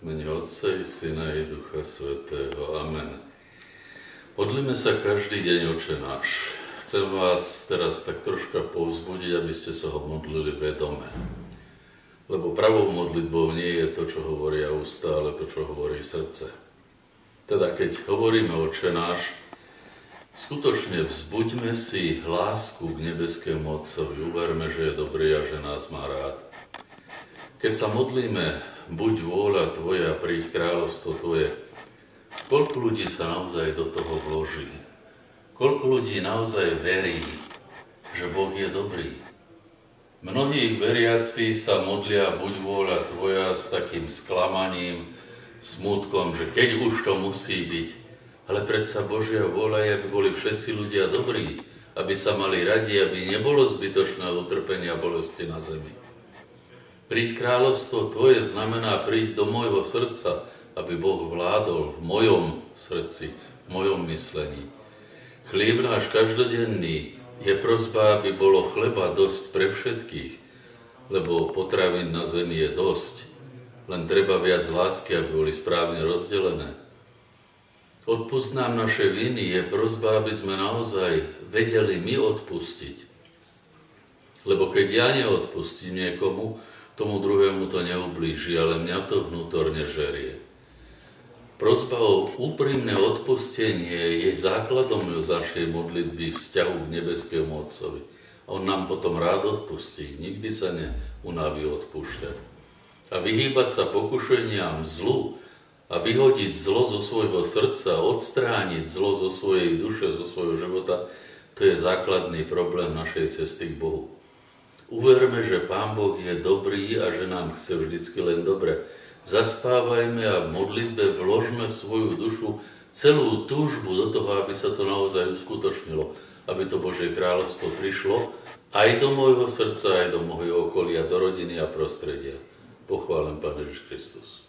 V mene Otca i Syna i Ducha Svätého. Amen. Modlíme sa každý deň, Oče náš. Chcem vás teraz tak troška povzbudiť, aby ste sa ho modlili vedome. Lebo pravou modlitbou nie je to, čo hovoria ústa, ale to, čo hovorí srdce. Teda keď hovoríme Oče náš, skutočne vzbuďme si lásku k nebeskému Otcovi. Uverme, že je dobrý a že nás má rád. Keď sa modlíme, buď vôľa Tvoja, príď kráľovstvo Tvoje, koľko ľudí sa naozaj do toho vloží? Koľko ľudí naozaj verí, že Boh je dobrý? Mnohí veriaci sa modlia, buď vôľa Tvoja, s takým sklamaním, smútkom, že keď už to musí byť. Ale predsa Božia vôľa je, aby boli všetci ľudia dobrí, aby sa mali radi, aby nebolo zbytočného utrpenia a bolesti na zemi. Príď kráľovstvo Tvoje znamená príď do môjho srdca, aby Boh vládol v mojom srdci, v mojom myslení. Chlieb náš každodenný je prosba, aby bolo chleba dosť pre všetkých, lebo potravín na zemi je dosť, len treba viac lásky, aby boli správne rozdelené. Odpusť nám naše viny je prosba, aby sme naozaj vedeli my odpustiť. Lebo keď ja neodpustím niekomu, tomu druhému to neublíži, ale mňa to vnútorne žerie. Prosba o úprimné odpustenie je základom našej modlitby vzťahu k nebeskému Otcovi. On nám potom rád odpustí, nikdy sa neunaví odpúšťať. A vyhýbať sa pokušeniam zlu a vyhodiť zlo zo svojho srdca, odstrániť zlo zo svojej duše, zo svojho života, to je základný problém našej cesty k Bohu. Uverme, že Pán Boh je dobrý a že nám chce vždycky len dobre. Zaspávajme a v modlitbe vložme svoju dušu, celú túžbu do toho, aby sa to naozaj uskutočnilo, aby to Božie kráľovstvo prišlo aj do môjho srdca, aj do môjho okolia, do rodiny a prostredia. Pochválen Pán Ježiš Kristus.